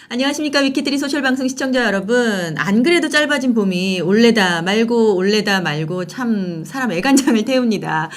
안녕하십니까 위키트리 소셜 방송 시청자 여러분. 안 그래도 짧아진 봄이 올래다 말고 참 사람 애간장을 태웁니다.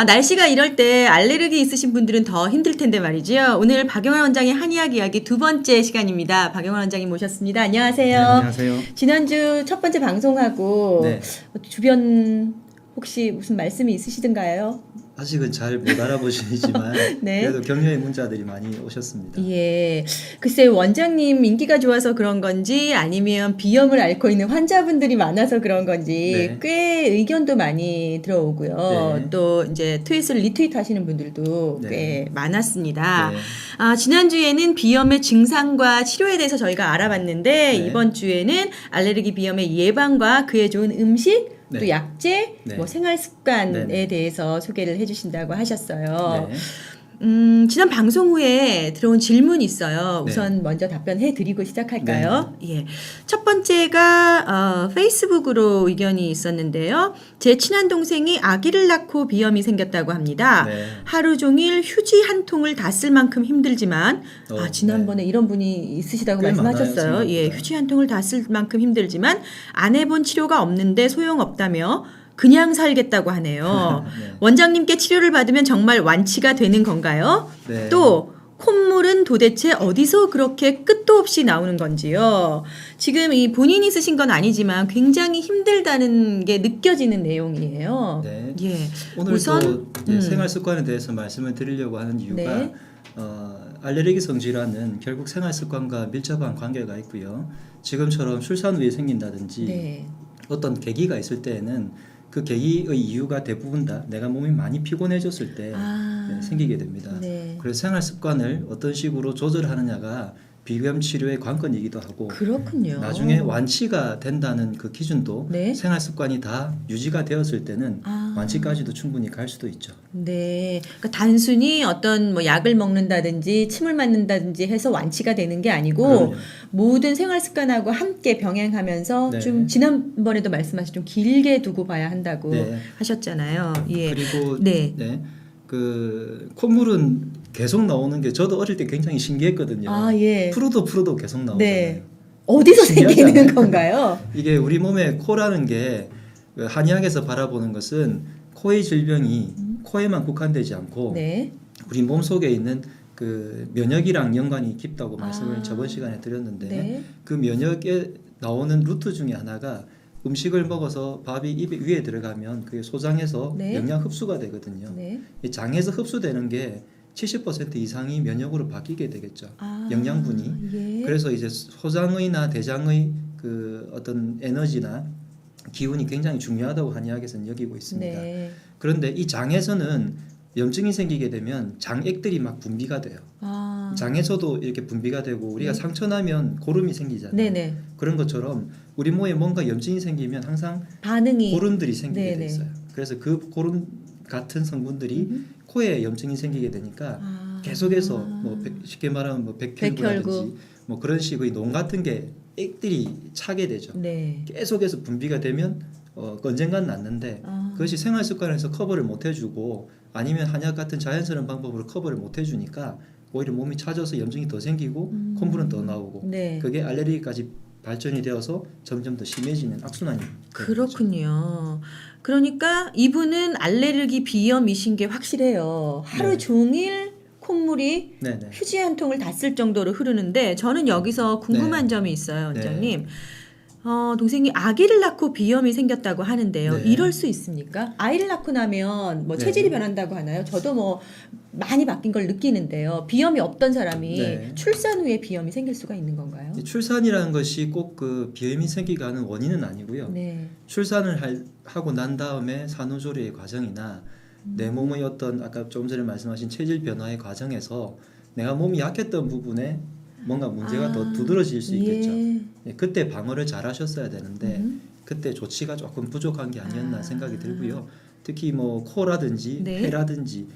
날씨가 이럴 때 알레르기 있으신 분들은 더 힘들 텐데 말이죠. 오늘 박영환 원장의 한의학 이야기 두 번째 시간입니다. 박영환 원장님 모셨습니다. 안녕하세요. 네, 안녕하세요. 지난주 첫 번째 방송하고 네. 주변 혹시 무슨 말씀이 있으시던가요? 아직은 잘 못 알아보시지만 네. 그래도 격려의 문자들이 많이 오셨습니다. 예. 글쎄 원장님 인기가 좋아서 그런 건지 아니면 비염을 앓고 있는 환자분들이 많아서 그런 건지 네. 꽤 의견도 많이 들어오고요. 네. 또 이제 트윗을 리트윗 하시는 분들도 네. 꽤 많았습니다. 네. 지난주에는 비염의 증상과 치료에 대해서 저희가 알아봤는데 네. 이번 주에는 알레르기 비염의 예방과 그에 좋은 음식 네. 또 약제, 네. 뭐 생활 습관에 네. 대해서 소개를 해주신다고 하셨어요. 네. 지난 방송 후에 들어온 질문이 있어요. 네. 우선 먼저 답변해 드리고 시작할까요? 예. 첫 번째가 페이스북으로 의견이 있었는데요. 제 친한 동생이 아기를 낳고 비염이 생겼다고 합니다. 네. 하루 종일 휴지 한 통을 다 쓸 만큼 힘들지만 지난번에 네. 이런 분이 있으시다고 꽤 말씀하셨어요. 많아요, 예, 생각보다. 휴지 한 통을 다 쓸 만큼 힘들지만 안 해본 치료가 없는데 소용없다며 그냥 살겠다고 하네요. 네. 원장님께 치료를 받으면 정말 완치가 되는 건가요? 네. 또 콧물은 도대체 어디서 그렇게 끝도 없이 나오는 건지요. 지금 이 본인이 쓰신 건 아니지만 굉장히 힘들다는 게 느껴지는 내용이에요. 네. 예. 오늘 우선, 또 생활 습관에 대해서 말씀을 드리려고 하는 이유가 네. 알레르기성 질환은 결국 생활 습관과 밀접한 관계가 있고요. 지금처럼 출산 후에 생긴다든지 네. 어떤 계기가 있을 때에는 그 계기의 이유가 대부분 다 내가 몸이 많이 피곤해졌을 때 생기게 됩니다. 네. 그래서 생활 습관을 어떤 식으로 조절하느냐가 비염 치료의 관건이기도 하고 그렇군요. 나중에 완치가 된다는 그 기준도 네. 생활 습관이 다 유지가 되었을 때는 완치까지도 충분히 갈 수도 있죠. 네. 그러니까 단순히 어떤 뭐 약을 먹는다든지 침을 맞는다든지 해서 완치가 되는 게 아니고 그럼요. 모든 생활 습관하고 함께 병행하면서 네. 좀 지난번에도 말씀하신 좀 길게 두고 봐야 한다고 네. 하셨잖아요. 예. 그리고 네. 그 콧물은 계속 나오는 게 저도 어릴 때 굉장히 신기했거든요. 예. 풀어도 계속 나오잖아요. 네. 어디서 신기하지 생기는 않아요? 건가요? 이게 우리 몸의 코라는 게 한의학에서 바라보는 것은 코의 질병이 코에만 국한되지 않고 네. 우리 몸 속에 있는 그 면역이랑 연관이 깊다고 말씀을 저번 시간에 드렸는데 네. 그 면역에 나오는 루트 중에 하나가 음식을 먹어서 밥이 입 위에 들어가면 그게 소장해서 네. 영양 흡수가 되거든요. 네. 이 장에서 흡수되는 게 70% 이상이 면역으로 바뀌게 되겠죠. 영양분이. 예. 그래서 이제 소장의나 대장의 그 어떤 에너지나 기운이 굉장히 중요하다고 한의학에서는 여기고 있습니다. 네. 그런데 이 장에서는 염증이 생기게 되면 장액들이 막 분비가 돼요. 장에서도 이렇게 분비가 되고 우리가 네. 상처 나면 고름이 생기잖아요. 네네. 그런 것처럼 우리 몸에 뭔가 염증이 생기면 항상 반응이 고름들이 생기게 돼 네네. 있어요. 그래서 그 고름 같은 성분들이 코에 염증이 생기게 되니까 계속해서 뭐 쉽게 말하면 뭐 백혈구라든지 뭐 그런 식의 농 같은 게 액들이 차게 되죠. 네. 계속해서 분비가 되면 언젠간 낫는데 그것이 생활 습관에서 커버를 못 해주고 아니면 한약 같은 자연스러운 방법으로 커버를 못 해주니까 오히려 몸이 차져서 염증이 더 생기고 콧물은 더 나오고 네. 그게 알레르기까지 발전이 되어서 점점 더 심해지는 악순환이 되는 거죠. 그렇군요. 그러니까 이분은 알레르기 비염이신 게 확실해요. 하루 네. 종일 콧물이 네네. 휴지 한 통을 다 쓸 정도로 흐르는데 저는 여기서 궁금한 네. 점이 있어요, 네. 원장님. 동생이 아기를 낳고 비염이 생겼다고 하는데요. 네. 이럴 수 있습니까? 아이를 낳고 나면 뭐 네. 체질이 변한다고 하나요? 저도 뭐 많이 바뀐 걸 느끼는데요. 비염이 없던 사람이 네. 출산 후에 비염이 생길 수가 있는 건가요? 이 출산이라는 것이 꼭 그 비염이 생기게 하는 원인은 아니고요. 네. 출산을 하고 난 다음에 산후조리의 과정이나 내 몸의 어떤 아까 조금 전에 말씀하신 체질 변화의 과정에서 내가 몸이 약했던 부분에 뭔가 문제가 더 두드러질 수 있겠죠. 예, 그때 방어를 잘 하셨어야 되는데 그때 조치가 조금 부족한 게 아니었나 생각이 들고요. 특히 뭐 코라든지 네. 폐라든지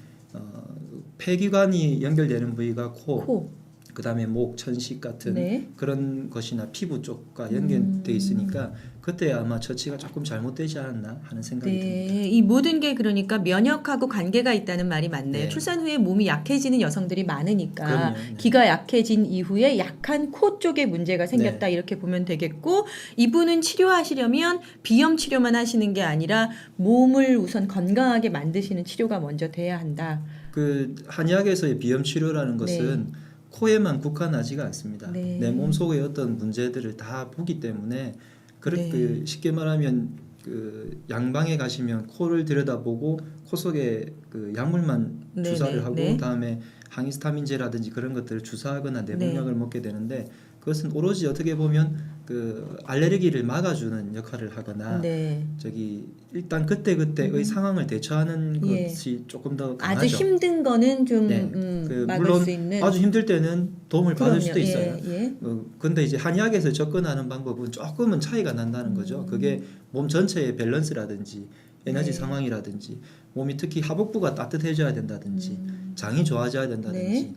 폐기관이 연결되는 부위가 코, 그다음에 목, 천식 같은 네. 그런 것이나 피부 쪽과 연결돼 있으니까 그때 아마 처치가 조금 잘못되지 않았나 하는 생각이 듭니다. 네, 이 모든 게 그러니까 면역하고 관계가 있다는 말이 맞네요. 네. 출산 후에 몸이 약해지는 여성들이 많으니까 그럼요. 네. 기가 약해진 이후에 약한 코 쪽에 문제가 생겼다 이렇게 보면 되겠고 이분은 치료하시려면 비염 치료만 하시는 게 아니라 몸을 우선 건강하게 만드시는 치료가 먼저 돼야 한다. 그 한의학에서의 비염 치료라는 것은 코에만 국한하지가 않습니다. 네. 내 몸속의 어떤 문제들을 다 보기 때문에 그렇게 쉽게 말하면 그 양방에 가시면 코를 들여다보고 코 속에 그 약물만 네, 주사를 네, 하고 네. 그다음에 항히스타민제라든지 그런 것들을 주사하거나 내복약을 먹게 되는데 그것은 오로지 어떻게 보면 그 알레르기를 막아주는 역할을 하거나 네. 저기 일단 그때의 상황을 대처하는 예. 것이 조금 더 강하죠. 아주 힘든 거는 좀 네. 그 막을 물론 수 있는 아주 힘들 때는 도움을 받을 수도 그럼요. 있어요. 예. 근데 이제 한의학에서 접근하는 방법은 조금은 차이가 난다는 거죠. 그게 몸 전체의 밸런스라든지 에너지 네. 상황이라든지 몸이 특히 하복부가 따뜻해져야 된다든지 장이 좋아져야 된다든지 네.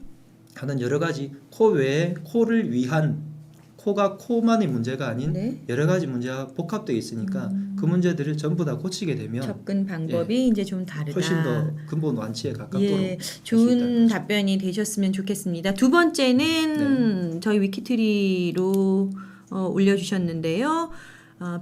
하는 여러 가지 코 외에 코를 위한 코가 코만의 문제가 아닌 네. 여러 가지 문제가 복합되어 있으니까 그 문제들을 전부 다 고치게 되면 접근 방법이 이제 좀 다르다. 훨씬 더 근본 완치에 가깝도록 예, 할수 좋은 있다는 거죠. 답변이 되셨으면 좋겠습니다. 두 번째는 저희 위키트리로 올려주셨는데요.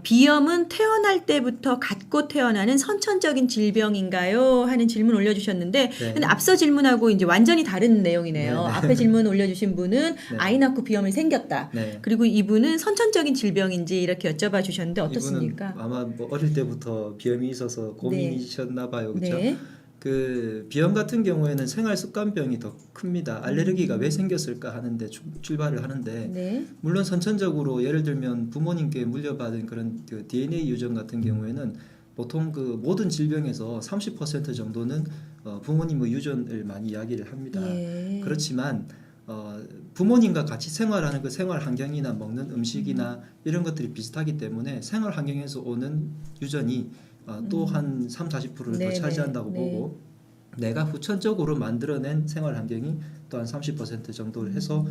비염은 태어날 때부터 갖고 태어나는 선천적인 질병인가요? 하는 질문 올려주셨는데, 네. 근데 앞서 질문하고 이제 완전히 다른 내용이네요. 네, 네. 앞에 질문 올려주신 분은 네. 아이 낳고 비염이 생겼다. 네. 그리고 이분은 선천적인 질병인지 이렇게 여쭤봐 주셨는데 어떻습니까? 이분은 아마 뭐 어릴 때부터 비염이 있어서 고민이셨나 봐요. 그렇죠? 네. 그 비염 같은 경우에는 생활 습관병이 더 큽니다. 알레르기가 왜 생겼을까 하는데 출발을 하는데 네. 물론 선천적으로 예를 들면 부모님께 물려받은 그런 그 DNA 유전 같은 경우에는 보통 그 모든 질병에서 30% 정도는 부모님의 유전을 많이 이야기를 합니다. 예. 그렇지만 부모님과 같이 생활하는 그 생활 환경이나 먹는 음식이나 이런 것들이 비슷하기 때문에 생활 환경에서 오는 유전이 또 한 30-40%를 네, 더 차지한다고 네, 보고 내가 후천적으로 만들어낸 생활 환경이 또 한 30% 정도를 해서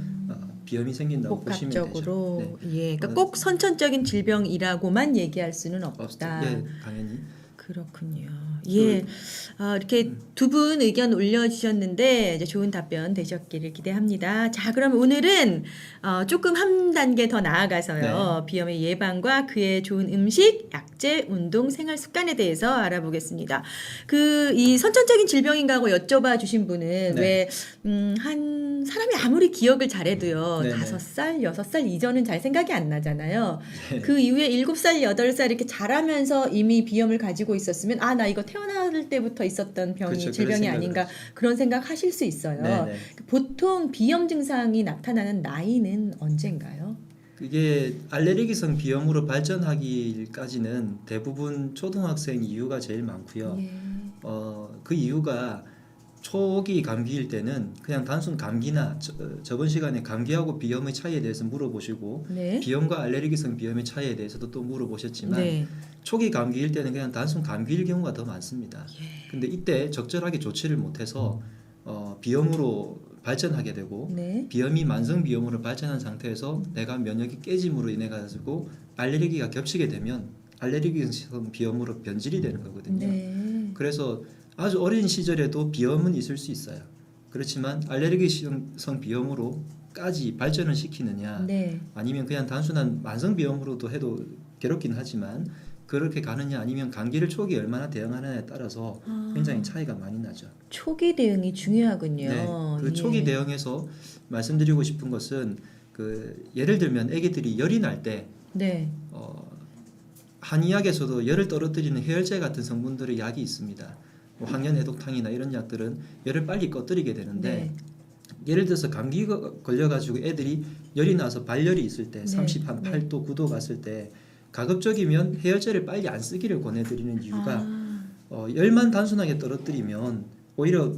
비염이 생긴다고 보시면 되죠. 복합적으로 네. 예, 그러니까 꼭 선천적인 질병이라고만 얘기할 수는 없다. 예, 당연히. 그렇군요. 예, 이렇게 두 분 의견 올려주셨는데 이제 좋은 답변 되셨기를 기대합니다. 자, 그럼 오늘은 조금 한 단계 더 나아가서요. 비염의 예방과 그에 좋은 음식, 약재, 운동, 생활 습관에 대해서 알아보겠습니다. 이 선천적인 질병인가 하고 여쭤봐 주신 분은 네. 한 사람이 아무리 기억을 잘해도요. 네네. 5살, 6살 이전은 잘 생각이 안 나잖아요. 네. 그 이후에 7살, 8살 이렇게 자라면서 이미 비염을 가지고 있었으면 나 이거 태어날 때부터 있었던 병이 그렇죠. 질병이 그런 아닌가 생각을 그런 생각 하실 수 있어요. 네네. 보통 비염 증상이 나타나는 나이는 언젠가요? 그게 알레르기성 비염으로 발전하기까지는 대부분 초등학생 이후가 제일 많고요. 예. 그 이유가 초기 감기일 때는 그냥 단순 감기나 저번 시간에 감기하고 비염의 차이에 대해서 물어보시고 네. 비염과 알레르기성 비염의 차이에 대해서도 또 물어보셨지만 네. 초기 감기일 때는 그냥 단순 감기일 경우가 더 많습니다. 예. 근데 이때 적절하게 조치를 못해서 비염으로 발전하게 되고 네. 비염이 만성 비염으로 발전한 상태에서 내가 면역이 깨짐으로 인해 가지고 알레르기가 겹치게 되면 알레르기성 비염으로 변질이 되는 거거든요. 네. 그래서 아주 어린 시절에도 비염은 있을 수 있어요. 그렇지만 알레르기성 비염으로까지 발전을 시키느냐 네. 아니면 그냥 단순한 만성 비염으로도 해도 괴롭긴 하지만 그렇게 가느냐 아니면 감기를 초기에 얼마나 대응하느냐에 따라서 굉장히 차이가 많이 나죠. 초기 대응이 중요하군요. 네, 그 초기 예. 대응에서 말씀드리고 싶은 것은 예를 들면 아기들이 열이 날 때 네. 한의학에서도 열을 떨어뜨리는 해열제 같은 성분들의 약이 있습니다. 뭐 항연해독탕이나 이런 약들은 열을 빨리 꺼뜨리게 되는데 네. 예를 들어서 감기가 걸려가지고 애들이 열이 나서 발열이 있을 때 네. 38도 9도 갔을 때 가급적이면 해열제를 빨리 안 쓰기를 권해드리는 이유가 열만 단순하게 떨어뜨리면 오히려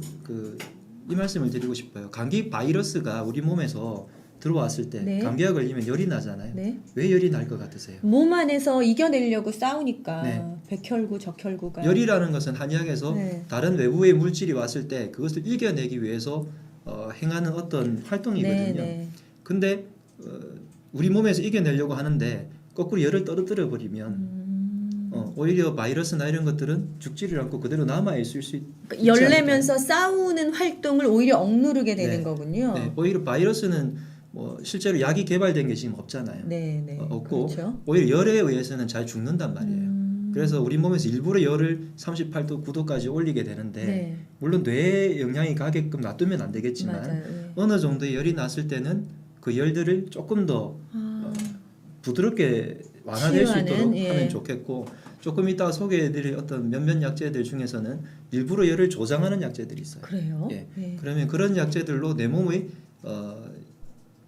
이 말씀을 드리고 싶어요. 감기 바이러스가 우리 몸에서 들어왔을 때 네. 감기가 걸리면 열이 나잖아요. 네. 왜 열이 날 것 같으세요? 몸 안에서 이겨내려고 싸우니까 네. 백혈구, 적혈구가 열이라는 것은 한의학에서 네. 다른 외부의 물질이 왔을 때 그것을 이겨내기 위해서 행하는 어떤 활동이거든요. 네. 근데 우리 몸에서 이겨내려고 하는데 거꾸로 열을 떨어뜨려 버리면 오히려 바이러스나 이런 것들은 죽지를 않고 그대로 남아 있을 수 그러니까 있지 열내면서 싸우는 활동을 오히려 억누르게 되는 네. 거군요. 네, 오히려 바이러스는 뭐 실제로 약이 개발된 게 지금 없잖아요. 네. 없고 그렇죠. 오히려 열에 의해서는 잘 죽는단 말이에요. 그래서 우리 몸에서 일부러 열을 38도, 9도까지 올리게 되는데 네. 물론 뇌에 영향이 가게끔 놔두면 안 되겠지만 맞아요. 네. 어느 정도의 열이 났을 때는 그 열들을 조금 더 부드럽게 완화될 수 치유하는, 있도록 예. 하면 좋겠고 조금 이따 소개해드릴 어떤 몇몇 약재들 중에서는 일부러 열을 조장하는 약재들이 있어요. 그래요? 예. 네. 그러면 그런 약재들로 내 몸의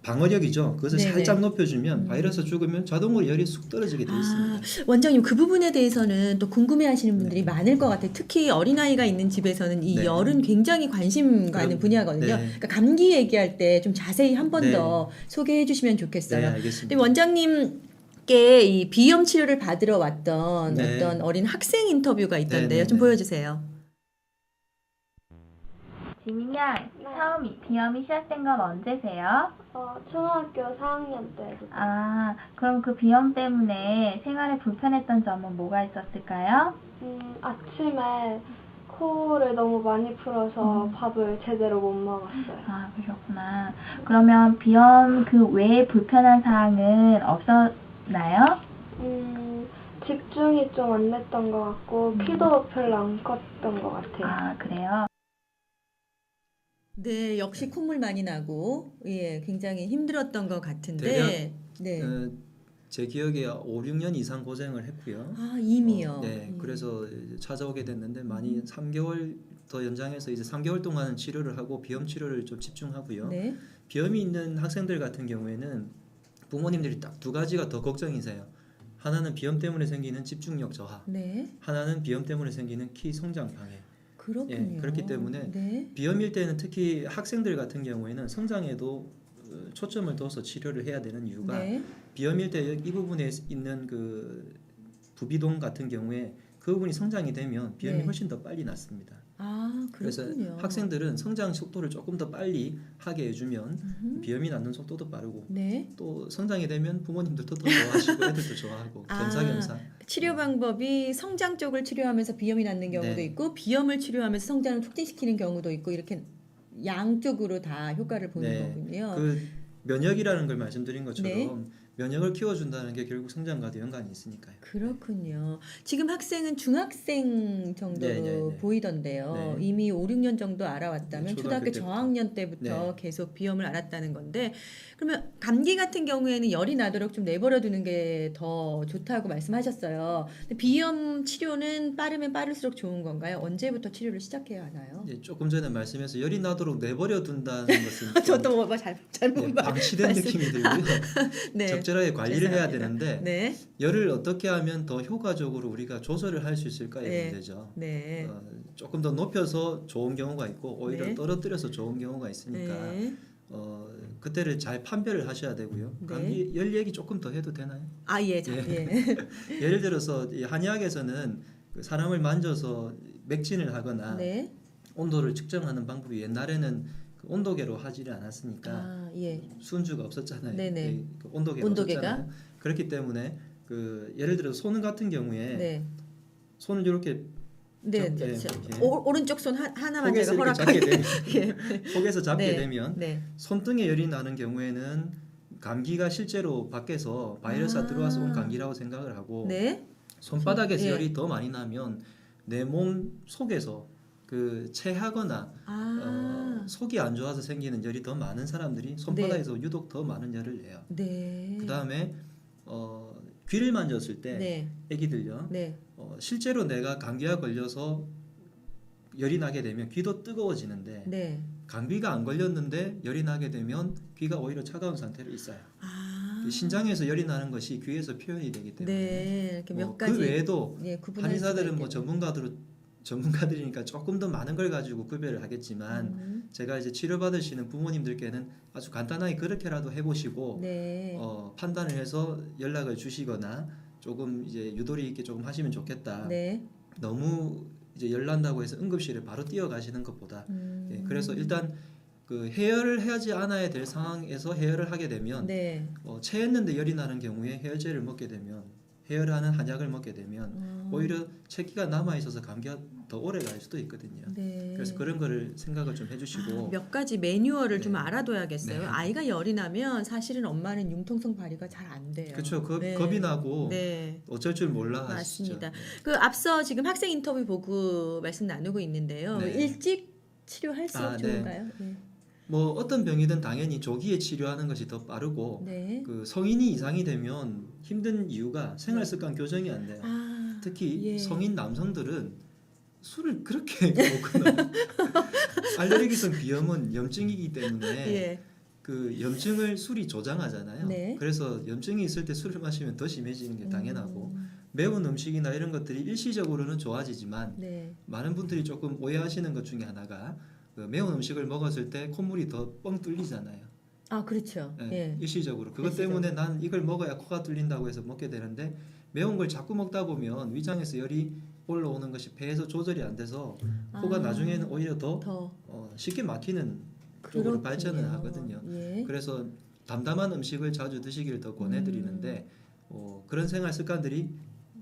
방어력이죠. 그것을 네네. 살짝 높여주면 바이러스 죽으면 자동으로 열이 쑥 떨어지게 돼 있습니다. 원장님 그 부분에 대해서는 또 궁금해하시는 분들이 많을 것 같아요. 특히 어린아이가 있는 집에서는 이 네. 열은 굉장히 관심 가는 그럼, 분야거든요. 네. 그러니까 감기 얘기할 때 좀 자세히 한 번 네. 더 소개해 주시면 네, 좋겠어요. 근데 알겠습니다. 원장님께 이 비염 치료를 받으러 왔던 네. 어떤 어린 학생 인터뷰가 있던데요. 네, 좀 네. 보여주세요. 지민 양, 처음 비염이 시작된 건 언제세요? 초등학교 4학년 때부터. 아, 그럼 그 비염 때문에 생활에 불편했던 점은 뭐가 있었을까요? 아침에 코를 너무 많이 풀어서 밥을 제대로 못 먹었어요. 아, 그러셨구나. 그러면 비염 그 외에 불편한 사항은 없었나요? 집중이 좀 안 됐던 것 같고, 피도 별로 안 컸던 것 같아요. 아, 그래요? 네, 역시 콧물 많이 나고 예, 굉장히 힘들었던 것 같은데 네. 제 기억에 5, 6년 이상 고생을 했고요. 이미요. 네, 그래서 이제 찾아오게 됐는데 많이 3개월 더 연장해서 이제 3개월 동안 치료를 하고 비염 치료를 좀 집중하고요. 네. 비염이 있는 학생들 같은 경우에는 부모님들이 딱 두 가지가 더 걱정이세요. 하나는 비염 때문에 생기는 집중력 저하, 네. 하나는 비염 때문에 생기는 키 성장 방해. 그렇군요. 예, 그렇기 때문에 네. 비염일 때는 특히 학생들 같은 경우에는 성장에도 초점을 둬서 치료를 해야 되는 이유가 네. 비염일 때 이 부분에 있는 그 부비동 같은 경우에 그 부분이 성장이 되면 비염이 네. 훨씬 더 빨리 낫습니다. 그래서 그렇군요. 학생들은 성장 속도를 조금 더 빨리 하게 해주면 비염이 낫는 속도도 빠르고 네. 또 성장이 되면 부모님들도 더 좋아하시고 애들도 좋아하고 겸사겸사. 치료 방법이 성장 쪽을 치료하면서 비염이 낫는 경우도 네. 있고 비염을 치료하면서 성장을 촉진시키는 경우도 있고 이렇게 양쪽으로 다 효과를 보는 네. 거군요. 그 면역이라는 걸 말씀드린 것처럼 네. 면역을 키워준다는 게 결국 성장과도 연관이 있으니까요. 그렇군요. 지금 학생은 중학생 정도로 네, 네, 네. 보이던데요. 네. 이미 5, 6년 정도 알아왔다면 네, 초등학교 초등학교 때부터. 저학년 때부터 네. 계속 비염을 앓았다는 건데 그러면 감기 같은 경우에는 열이 나도록 좀 내버려 두는 게 더 좋다고 말씀하셨어요. 근데 비염 치료는 빠르면 빠를수록 좋은 건가요? 언제부터 치료를 시작해야 하나요? 예, 조금 전에 말씀해서 열이 나도록 내버려 둔다는 것은 좀, 저도 뭐 잘못 예, 방치된 말씀- 느낌이 들고요. 네. 적절하게 관리를 해야 죄송합니다. 되는데 네. 열을 어떻게 하면 더 효과적으로 우리가 조절을 할 수 있을까의 네. 문제죠. 네. 조금 더 높여서 좋은 경우가 있고 오히려 네. 떨어뜨려서 좋은 경우가 있으니까 네. 그때를 잘 판별을 하셔야 되고요. 네. 감기 열 얘기 조금 더 해도 되나요? 예. 예를 들어서 이 한의학에서는 그 사람을 만져서 맥진을 하거나 네. 온도를 측정하는 방법이 옛날에는 그 온도계로 하지를 않았으니까 예. 수은주가 없었잖아요. 네네. 그 온도계가 온도계가? 없었잖아요. 그렇기 때문에 그 예를 들어 손 같은 경우에 네. 손을 이렇게 네. 예, 저- 예. 오른쪽 손 하나만 속에서 제가 이렇게 허락하게. 잡게 되면 예. 속에서 잡게 네. 되면 네. 손등에 열이 나는 경우에는 감기가 실제로 밖에서 바이러스가 들어와서 온 감기라고 생각을 하고 네. 손바닥에서 예. 열이 더 많이 나면 내 몸 속에서 그 체하거나 속이 안 좋아서 생기는 열이 더 많은 사람들이 손바닥에서 유독 더 많은 열을 내요. 네. 그 다음에 귀를 만졌을 때 네. 애기들요. 네. 실제로 내가 감기가 걸려서 열이 나게 되면 귀도 뜨거워지는데 네. 감기가 안 걸렸는데 열이 나게 되면 귀가 오히려 차가운 상태로 있어요. 신장에서 열이 나는 것이 귀에서 표현이 되기 때문에 네. 이렇게 몇 가지 그 외에도 예, 구분할 한의사들은 수가 뭐 전문가들이니까 조금 더 많은 걸 가지고 구별을 하겠지만 제가 이제 치료받으시는 부모님들께는 아주 간단하게 그렇게라도 해보시고 네. 판단을 해서 연락을 주시거나 조금 이제 유도리 있게 조금 하시면 좋겠다. 네. 너무 이제 열 난다고 해서 응급실에 바로 뛰어가시는 것보다 그래서 일단 그 해열을 하지 않아야 될 상황에서 해열을 하게 되면 네. 체했는데 열이 나는 경우에 해열제를 먹게 되면 해열하는 한약을 먹게 되면 오히려 체기가 남아 있어서 감기가 더 오래 갈 수도 있거든요. 네. 그래서 그런 거를 생각을 좀 해주시고 몇 가지 매뉴얼을 네. 좀 알아둬야겠어요. 네. 아이가 열이 나면 사실은 엄마는 융통성 발휘가 잘 안 돼요. 그렇죠. 네. 겁이 나고 네. 어쩔 줄 몰라 하시죠. 맞습니다. 그 앞서 지금 학생 인터뷰 보고 말씀 나누고 있는데요. 네. 일찍 치료할수록 네. 좋은가요? 네. 뭐 어떤 병이든 당연히 조기에 치료하는 것이 더 빠르고 네. 그 성인이 이상이 되면 힘든 이유가 생활 습관 교정이 안 돼요. 아, 특히 예. 성인 남성들은 술을 그렇게 먹거나 알레르기성 비염은 염증이기 때문에 예. 그 염증을 술이 조장하잖아요. 네. 그래서 염증이 있을 때 술을 마시면 더 심해지는 게 당연하고 매운 음식이나 이런 것들이 일시적으로는 좋아지지만 네. 많은 분들이 조금 오해하시는 것 중에 하나가 그 매운 음식을 먹었을 때 콧물이 더 뻥 뚫리잖아요. 아, 그렇죠. 예, 예. 일시적으로 그것 일시적으로. 때문에 난 이걸 먹어야 코가 뚫린다고 해서 먹게 되는데 매운 걸 자꾸 먹다 보면 위장에서 열이 올라오는 것이 배에서 조절이 안 돼서 코가 아. 나중에는 오히려 더 더 쉽게 막히는 쪽으로 그렇군요. 발전을 하거든요. 예. 그래서 담담한 음식을 자주 드시기를 더 권해드리는데 그런 생활 습관들이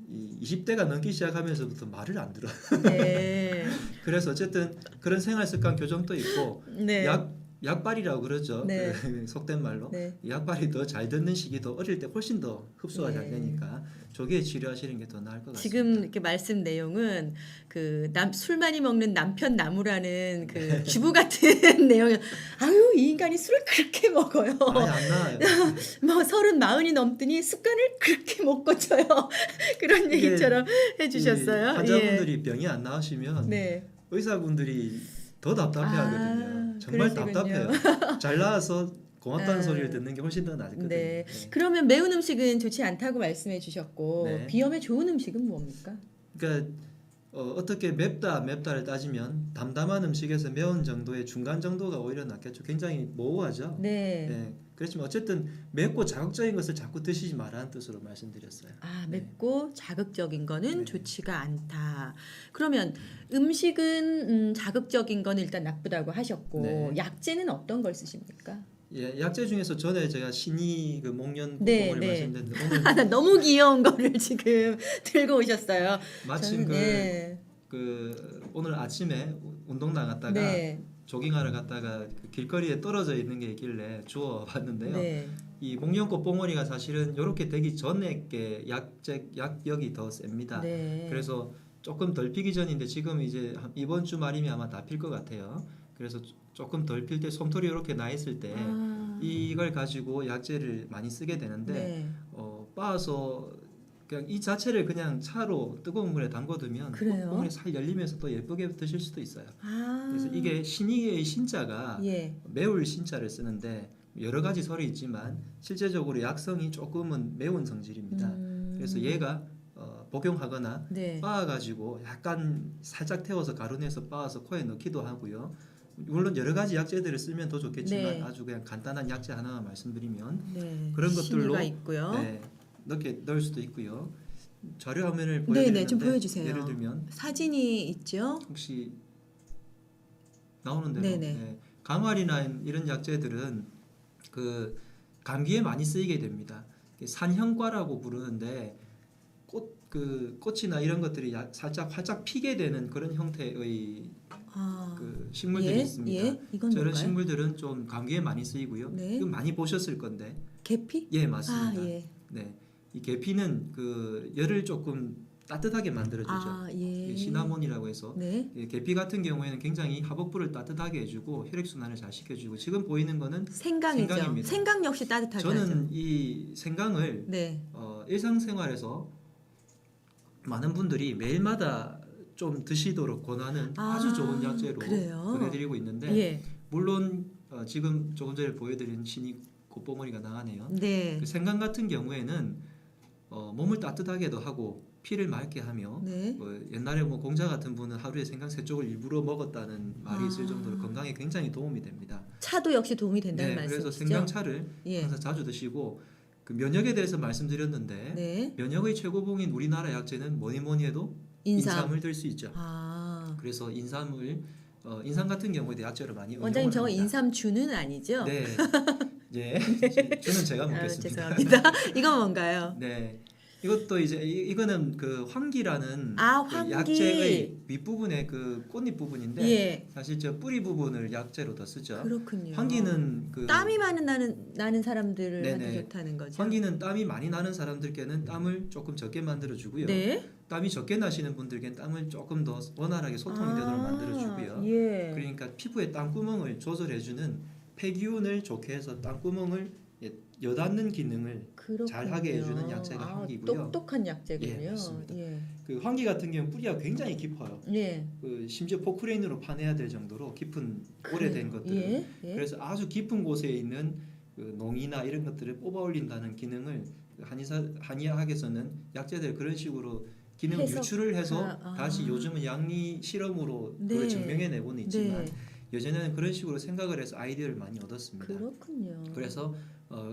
이 20대가 넘기 시작하면서부터 말을 안 들어. 네. 그래서 어쨌든 그런 생활 습관 교정도 있고 네. 약발이라고 그러죠. 네. 그 속된 말로. 네. 약발이 더 잘 듣는 시기도 어릴 때 훨씬 더 흡수가 네. 잘 되니까 조기에 치료하시는 게 더 나을 것 같습니다. 지금 이렇게 말씀 내용은 그 술 많이 먹는 남편 나무라는 그 주부 같은 내용이 아유 이 인간이 술을 그렇게 먹어요. 많이 안 나와요. 뭐 30, 40이 넘더니 습관을 그렇게 못 고쳐요. 그런 이게 얘기처럼 이 해주셨어요. 환자분들이 병이 안 나으시면 예. 네. 의사분들이 더 답답해하거든요. 아, 정말 그러시군요. 답답해요. 잘 나와서 고맙다는 아. 소리를 듣는 게 훨씬 더 낫거든요. 네. 네. 그러면 매운 음식은 좋지 않다고 말씀해 주셨고 네. 비염에 좋은 음식은 뭡니까? 그러니까 어떻게 맵다를 따지면 담담한 음식에서 매운 정도의 중간 정도가 오히려 낫겠죠. 굉장히 모호하죠. 네. 네. 그렇지만 어쨌든 맵고 자극적인 것을 자꾸 드시지 말라는 뜻으로 말씀드렸어요. 아, 네. 맵고 자극적인 거는 네. 좋지가 않다. 그러면 음식은 자극적인 건 일단 나쁘다고 하셨고 네. 약재는 어떤 걸 쓰십니까? 예, 약재 중에서 전에 제가 신이 그 목련 네, 콩을 네. 말씀드렸는데 오늘 나 너무 귀여운 거를 지금 들고 오셨어요. 마침 저는, 네. 그 오늘 아침에 운동 나갔다가 네. 조깅하러 갔다가 그 길거리에 떨어져 있는 게 있길래 주워 봤는데요. 네. 이 목련꽃 봉오리가 사실은 이렇게 되기 전에 게 약력이 더 셉니다. 네. 그래서 조금 덜 피기 전인데 지금 이제 이번 주 말이면 아마 다 필 것 같아요. 그래서 조금 덜 필 때 솜털이 이렇게 나 있을 때 아. 이걸 가지고 약재를 많이 쓰게 되는데 네. 빻아서 그냥 이 자체를 그냥 차로 뜨거운 물에 담궈두면 그래요? 봉오리 살 열리면서 또 예쁘게 드실 수도 있어요. 아. 그래서 이게 신이의 신자가 예. 매울 신자를 쓰는데 여러 가지 설이 있지만 실제적으로 약성이 조금은 매운 성질입니다. 그래서 얘가 복용하거나 네. 빻아가지고 약간 살짝 태워서 가루내서 빻아서 코에 넣기도 하고요. 물론 여러 가지 약재들을 쓰면 더 좋겠지만 네. 아주 그냥 간단한 약재 하나만 말씀드리면 네. 그런 것들로 신이가 있고요. 네, 넣을 수도 있고요. 자료 화면을 네, 보여드리는데 네, 좀 보여주세요. 예를 들면 사진이 있죠? 혹시 나오는 대로 네네. 네, 강활이나 이런 약재들은 그 감기에 많이 쓰이게 됩니다. 산형과라고 부르는데 꽃이나 이런 것들이 살짝 활짝 피게 되는 그런 형태의 아. 그 식물들이 예? 있습니다. 예? 이건 저런 뭔가요? 식물들은 좀 감기에 많이 쓰이고요. 네. 이거 많이 보셨을 건데. 계피? 예, 맞습니다. 아, 예. 네. 이 계피는 그 열을 조금 따뜻하게 만들어주죠. 아, 예. 시나몬이라고 해서 네. 계피 같은 경우에는 굉장히 하복부를 따뜻하게 해주고 혈액순환을 잘 시켜주고 지금 보이는 거는 생강이죠. 생강입니다. 생강 역시 따뜻하게 저는 하죠. 이 생강을 네. 일상생활에서 많은 분들이 매일마다 좀 드시도록 권하는 아주 좋은 약재로 그래요? 보내드리고 있는데 예. 물론 지금 조금 전에 보여드린 신이 꽃봉오리가 나가네요. 네. 그 생강 같은 경우에는 몸을 따뜻하게도 하고 피를 맑게 하며 네. 옛날에 뭐 공자 같은 분은 하루에 생강 3쪽을 일부러 먹었다는 말이 있을 정도로 건강에 굉장히 도움이 됩니다. 차도 역시 도움이 된다는 네, 그래서 말씀이시죠? 생강차를 예. 항상 자주 드시고 그 면역에 대해서 말씀드렸는데 네. 면역의 최고봉인 우리나라 약재는 뭐니 해도 인삼. 인삼을 들 수 있죠. 아. 그래서 인삼을 인삼 같은 경우에도 약재로 많이 원장님 응용을 저거 합니다. 인삼주는 아니죠? 네. 예. 저는 제가 아, 먹겠습니다. 죄송합니다. 이건 뭔가요? 네. 이것도 이제 이거는 그 황기라는 아, 그 황기. 약재의 윗부분의 그 꽃잎 부분인데 예. 사실 저 뿌리 부분을 약재로 더 쓰죠. 그렇군요. 황기는 그 땀이 많은 나는 사람들한테 네네. 좋다는 거죠. 황기는 땀이 많이 나는 사람들께는 땀을 조금 적게 만들어 주고요. 네. 땀이 적게 나시는 분들께는 땀을 조금 더 원활하게 소통이 되도록 만들어 주고요. 예. 그러니까 피부의 땀구멍을 조절해 주는 폐기운을 좋게 해서 땀구멍을 여닫는 기능을 그렇군요. 잘 하게 해주는 약재가 황기고요. 똑똑한 약재군요. 예, 맞습니다. 예. 그 황기 같은 경우는 뿌리가 굉장히 깊어요. 예. 그 심지어 포크레인으로 파내야 될 정도로 깊은 오래된 그래요. 것들을 예. 예. 그래서 아주 깊은 곳에 있는 그 농이나 이런 것들을 뽑아 올린다는 기능을 그 한의학에서는 약재들 그런 식으로 기능 해석. 유출을 해서 아. 다시 요즘은 양리 실험으로 네. 그걸 증명해내고는 있지만 네. 예전에는 그런 식으로 생각을 해서 아이디어를 많이 얻었습니다. 그렇군요. 그래서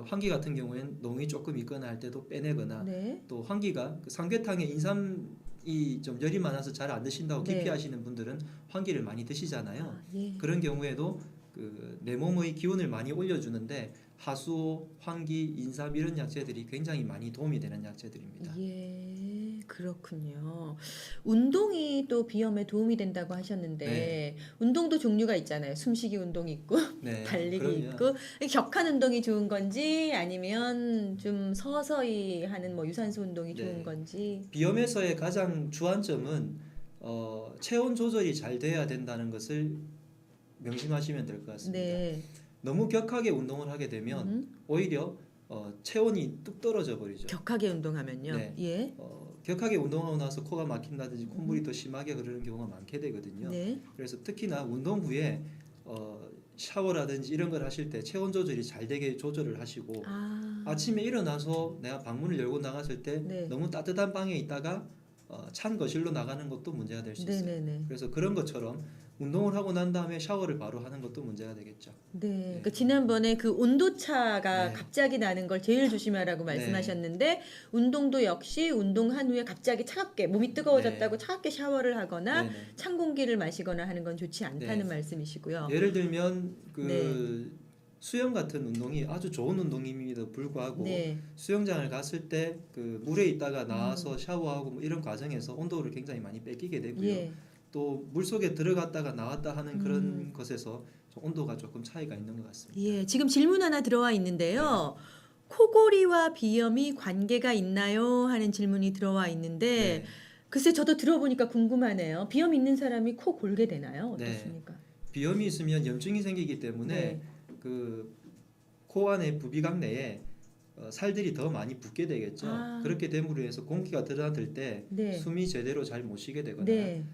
황기 같은 경우에는 농이 조금 있거나 할 때도 빼내거나 네. 또 황기가 그 삼계탕에 인삼이 좀 열이 많아서 잘 안 드신다고 네. 기피하시는 분들은 황기를 많이 드시잖아요. 아, 예. 그런 경우에도 그 내 몸의 기운을 많이 올려주는데 하수오, 황기, 인삼 이런 약재들이 굉장히 많이 도움이 되는 약재들입니다. 예, 그렇군요. 운동이 또 비염에 도움이 된다고 하셨는데 네. 운동도 종류가 있잖아요. 숨쉬기 운동 있고 네, 달리기 그럼요. 있고 격한 운동이 좋은 건지 아니면 좀 서서히 하는 뭐 유산소 운동이 좋은 네. 건지. 비염에서의 가장 주안점은 체온 조절이 잘 돼야 된다는 것을 명심하시면 될 것 같습니다. 네. 너무 격하게 운동을 하게 되면 오히려 체온이 뚝 떨어져 버리죠. 격하게 운동하면요. 네. 예. 격하게 운동하고 나서 코가 막힌다든지 콧물이 더 심하게 흐르는 경우가 많게 되거든요. 네. 그래서 특히나 운동 후에 샤워라든지 이런 걸 하실 때 체온 조절이 잘 되게 조절을 하시고 아침에 일어나서 내가 방문을 열고 나갔을 때 네. 너무 따뜻한 방에 있다가 찬 거실로 나가는 것도 문제가 될 수 있어요. 네네네. 그래서 그런 것처럼 운동을 하고 난 다음에 샤워를 바로 하는 것도 문제가 되겠죠. 네. 그 지난번에 그 온도차가 네. 갑자기 나는 걸 제일 조심하라고 말씀하셨는데 운동도 역시 운동한 후에 갑자기 차갑게 몸이 뜨거워졌다고 네. 차갑게 샤워를 하거나 네네. 찬 공기를 마시거나 하는 건 좋지 않다는 네. 말씀이시고요. 예를 들면 그 네. 수영 같은 운동이 아주 좋은 운동임에도 불구하고 네. 수영장을 갔을 때 그 물에 있다가 나와서 샤워하고 뭐 이런 과정에서 온도를 굉장히 많이 뺏기게 되고요. 예. 또 물속에 들어갔다가 나왔다 하는 그런 것에서 좀 온도가 조금 차이가 있는 것 같습니다. 예. 지금 질문 하나 들어와 있는데요. 코골이와 비염이 관계가 있나요? 하는 질문이 들어와 있는데 네. 글쎄 저도 들어보니까 궁금하네요. 비염 있는 사람이 코 골게 되나요? 네. 어떻습니까? 비염이 있으면 염증이 생기기 때문에 네. 그 코 안에 부비각 내에 살들이 더 많이 붙게 되겠죠. 아. 그렇게 됨으로 해서 공기가 들어들 때 네. 숨이 제대로 잘 못 쉬게 되거나 네.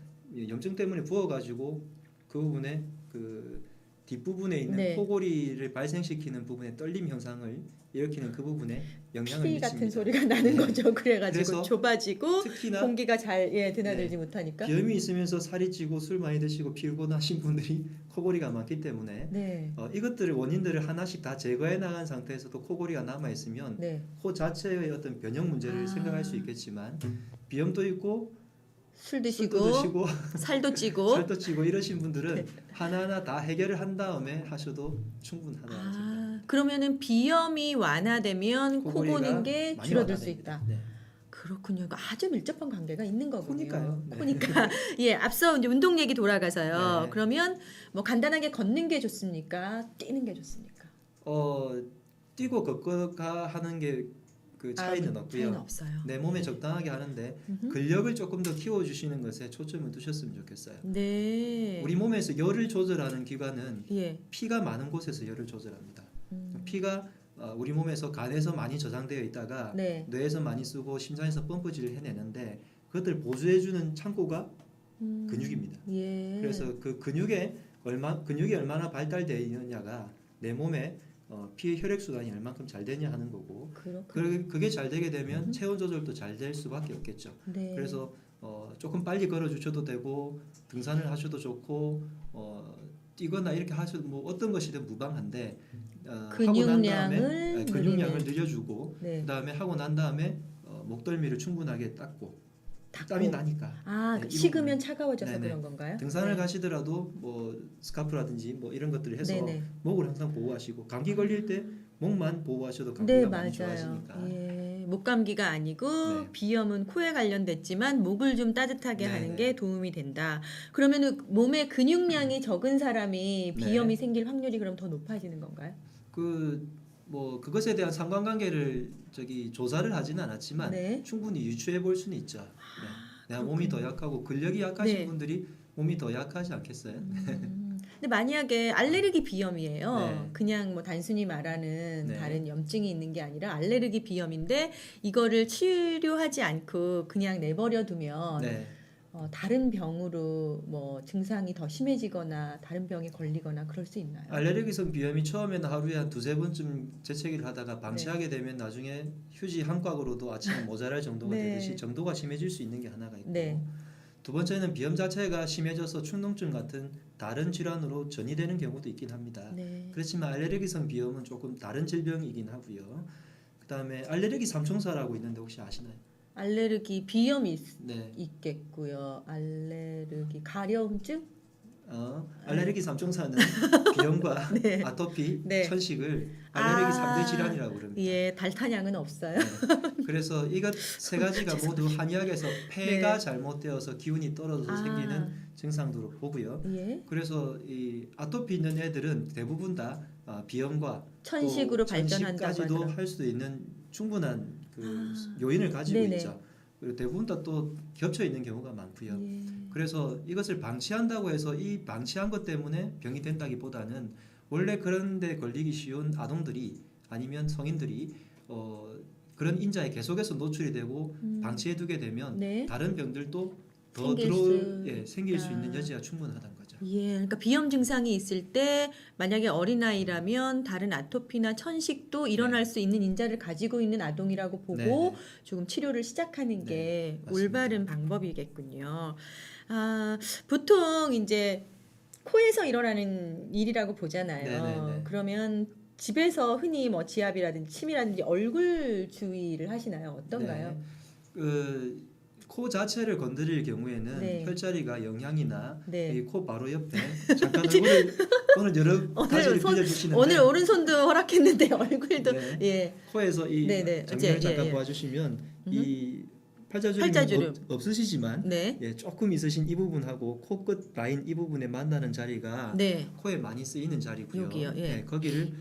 염증 때문에 부어가지고 그 부분에 그 뒷부분에 있는 네. 코골이를 발생시키는 부분에 떨림 현상을 일으키는 그 부분에 영향을 피 미칩니다. 같은 소리가 나는 네. 거죠. 그래가지고 그래서 좁아지고 특히나 공기가 잘 드나들지 못하니까. 비염이 있으면서 살이 찌고 술 많이 드시고 피곤하신 분들이 코골이가 많기 때문에 네. 이것들을 원인들을 하나씩 다 제거해 나간 상태에서도 코골이가 남아 있으면 네. 코 자체의 어떤 변형 문제를 생각할 수 있겠지만 비염도 있고 술 술도 드시고 드시고 살도 찌고. 살도 찌고 이러신 분들은 하나하나 다 해결을 한 다음에 하셔도 충분하다고 생각합니다. 그러면은 비염이 완화되면 코 코골이가 고는 게 많이 줄어들 수 완화됩니다. 있다. 네. 그렇군요. 이거 아주 밀접한 관계가 있는 거군요. 코니까요. 네. 코니까. 예, 앞서 이제 운동 얘기 돌아가서요. 네. 그러면 뭐 간단하게 걷는 게 좋습니까? 뛰는 게 좋습니까? 뛰고 걷거가 하는 게 그 차이는 없고요. 차이는 없어요. 내 몸에 적당하게 하는데 근력을 조금 더 키워주시는 것에 초점을 두셨으면 좋겠어요. 네. 우리 몸에서 열을 조절하는 기관은 예. 피가 많은 곳에서 열을 조절합니다. 피가 우리 몸에서 간에서 많이 저장되어 있다가 네. 뇌에서 많이 쓰고 심장에서 펌프질을 해내는데 그것들 보조해주는 창고가 근육입니다. 예. 그래서 그 근육이 얼마나 발달되어 있느냐가 내 몸에 피의 혈액 순환이 얼만큼 잘 되냐 하는 거고 그렇군요. 그게 잘 되게 되면 체온 조절도 잘 될 수밖에 없겠죠. 네. 그래서 조금 빨리 걸어 주셔도 되고 등산을 하셔도 좋고 뛰거나 이렇게 하셔도 뭐 어떤 것이든 무방한데 하고 난 다음에 근육량을 늘려주고 네. 그다음에 하고 난 다음에 목덜미를 충분하게 닦고 닫고. 땀이 나니까. 아, 네, 이 식으면 부분. 차가워져서 네네. 그런 건가요? 등산을 네. 가시더라도 뭐 스카프라든지 뭐 이런 것들을 해서 네네. 목을 항상 보호하시고 감기 걸릴 때 목만 보호하셔도 감기가 네, 많이 맞아요. 좋아지니까. 예, 목감기가 아니고 네. 비염은 코에 관련됐지만 목을 좀 따뜻하게 네, 하는 네. 게 도움이 된다. 그러면은 몸에 근육량이 적은 사람이 네. 비염이 생길 확률이 그럼 더 높아지는 건가요? 뭐 그것에 대한 상관관계를 조사를 하지는 않았지만 네. 충분히 유추해 볼 수는 있죠. 네. 내가 몸이 더 약하고 근력이 약하신 네. 분들이 몸이 더 약하지 않겠어요? 근데 만약에 알레르기 비염이에요. 네. 그냥 뭐 단순히 말하는 네. 다른 염증이 있는 게 아니라 알레르기 비염인데 이거를 치료하지 않고 그냥 내버려 두면 네. 다른 병으로 뭐 증상이 더 심해지거나 다른 병에 걸리거나 그럴 수 있나요? 알레르기성 비염이 처음에는 하루에 한 두세 번쯤 재채기를 하다가 방치하게 되면 나중에 휴지 한 곽으로도 아침에 모자랄 정도가 네. 되듯이 정도가 심해질 수 있는 게 하나가 있고 네. 두 번째는 비염 자체가 심해져서 축농증 같은 다른 질환으로 전이되는 경우도 있긴 합니다. 네. 그렇지만 알레르기성 비염은 조금 다른 질병이긴 하고요. 그 다음에 알레르기 삼총사라고 있는데 혹시 아시나요? 알레르기 비염이 네. 있겠고요. 알레르기 가려움증? 알레르기 삼총사는 비염과 네. 아토피, 네. 천식을 알레르기 3대 질환이라고 그럽니다. 예, 달타냥은 없어요. 네. 그래서 이것 세 가지가 모두 한의학에서 폐가 네. 잘못되어서 기운이 떨어져서 아. 생기는 증상들을 보고요. 예. 그래서 이 아토피 있는 애들은 대부분 다 비염과 천식으로 또 발전한다고 천식까지도 하더라고요. 할 수도 있는 충분한 요인을 가지고 네네. 있죠. 그리고 대부분 다 또 겹쳐 있는 경우가 많고요. 예. 그래서 이것을 방치한다고 해서 이 방치한 것 때문에 병이 된다기보다는 원래 그런데 걸리기 쉬운 아동들이 아니면 성인들이 그런 인자에 계속해서 노출이 되고 방치해두게 되면 네. 다른 병들도 더 생길 수 있는 여지가 충분하다는 거죠. 예, 그러니까 비염 증상이 있을 때 만약에 어린아이라면 다른 아토피나 천식도 일어날 수 있는 인자를 가지고 있는 아동이라고 보고 네. 조금 치료를 시작하는 게 네, 맞습니다. 올바른 방법이겠군요. 아, 보통 이제 코에서 일어나는 일이라고 보잖아요. 네네네. 그러면 집에서 흔히 뭐 지압이라든지 침이라든지 얼굴 주의를 하시나요? 어떤가요? 네. 코 자체를 건드릴 경우에는 네. 혈자리가 영향이나 네. 이 코 바로 옆에 잠깐 오늘 여러 가지를 빌려주시는데 오늘 오른손도 허락했는데 얼굴도 네. 예. 코에서 이 네네. 정면을 예, 잠깐 예. 보아주시면 이 팔자주름이 팔자주름. 없으시지만 네. 예, 조금 있으신 이 부분하고 코끝 라인 이 부분에 만나는 자리가 네. 코에 많이 쓰이는 자리고요. 여기요, 예. 네, 거기를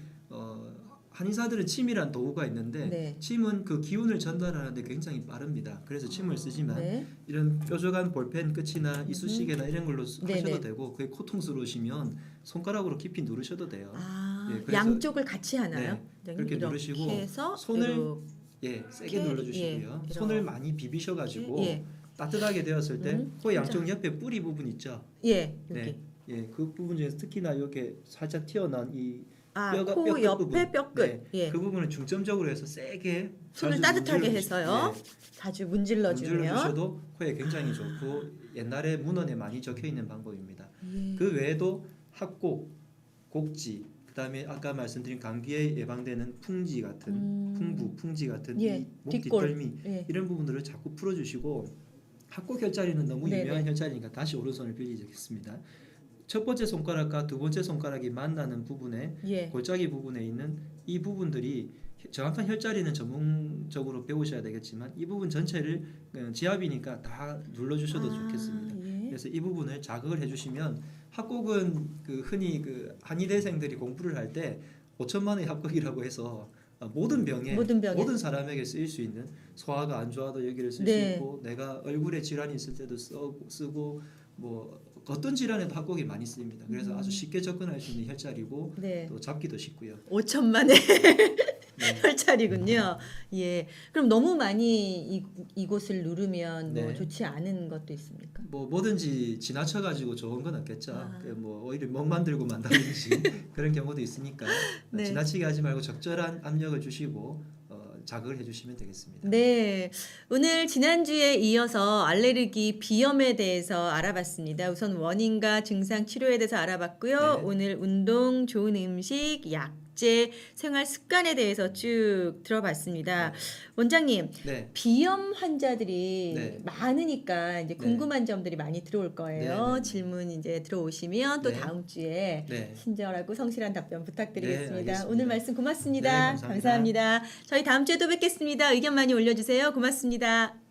한의사들은 침이란 도구가 있는데 네. 침은 그 기운을 전달하는데 굉장히 빠릅니다. 그래서 침을 쓰지만 네. 이런 뾰족한 볼펜 끝이나 이쑤시개나 이런 걸로 네네. 하셔도 되고 그게 고통스러우시면 손가락으로 깊이 누르셔도 돼요. 아, 예, 그래서- 양쪽을 같이 하나요? 네, 그렇게 누르시고 해서 손을 요렇게, 예, 세게 눌러주시고요. 예, 손을 이렇게. 많이 비비셔가지고 예. 따뜻하게 되었을 때 코 양쪽 혼자. 옆에 뿌리 부분 있죠. 예, 여기. 네, 예, 그 부분 중에서 특히나 이렇게 살짝 튀어나온 이 아, 뼈가 코 뼈끝 옆에 부분. 뼈끝. 네, 예. 그 부분을 중점적으로 해서 세게 손을 자주 따뜻하게 문질러 해서요. 네, 자주 문질러 주면 주셔도 코에 굉장히 좋고 옛날에 문헌에 많이 적혀 있는 방법입니다. 예. 그 외에도 학곡, 곡지, 그다음에 아까 말씀드린 감기에 예방되는 풍지 같은 풍부, 풍지 같은 예, 이 목 뒷골. 뒷덜미 예. 이런 부분들을 자꾸 풀어주시고 학곡 혈자리는 너무 네네. 유명한 혈자리니까 다시 오른손을 빌리겠습니다. 첫 번째 손가락과 두 번째 손가락이 만나는 부분에 예. 골짜기 부분에 있는 이 부분들이 정확한 혈자리는 전문적으로 배우셔야 되겠지만 이 부분 전체를 지압이니까 다 눌러주셔도 좋겠습니다. 예. 그래서 이 부분을 자극을 해주시면 합곡은 흔히 한의대생들이 공부를 할 때 5천만 원의 합곡이라고 해서 모든 병에 모든 사람에게 쓰일 수 있는 소화가 안 좋아도 여기를 쓸 수 네. 있고 내가 얼굴에 질환이 있을 때도 쓰고 뭐 어떤 질환에도 합곡이 많이 쓰입니다. 그래서 아주 쉽게 접근할 수 있는 혈자리고 네. 또 잡기도 쉽고요. 5천만의 네. 혈자리군요. 예. 그럼 너무 많이 이곳을 누르면 뭐 네. 좋지 않은 것도 있습니까? 뭐 뭐든지 지나쳐가지고 좋은 건 없겠죠. 아. 뭐 오히려 멍만 들고 만다든지 그런 경우도 있으니까 네. 지나치게 하지 말고 적절한 압력을 주시고 자극을 해주시면 되겠습니다. 네. 오늘 지난주에 이어서 알레르기 비염에 대해서 알아봤습니다. 우선 원인과 증상 치료에 대해서 알아봤고요. 네. 오늘 운동, 좋은 음식, 약 숙제, 생활 습관에 대해서 쭉 들어봤습니다. 원장님, 네. 비염 환자들이 네. 많으니까 이제 궁금한 점들이 많이 들어올 거예요. 네, 네. 질문 이제 들어오시면 또 네. 다음 주에 네. 친절하고 성실한 답변 부탁드리겠습니다. 네, 알겠습니다. 오늘 말씀 고맙습니다. 네, 감사합니다. 감사합니다. 저희 다음 주에 또 뵙겠습니다. 의견 많이 올려주세요. 고맙습니다.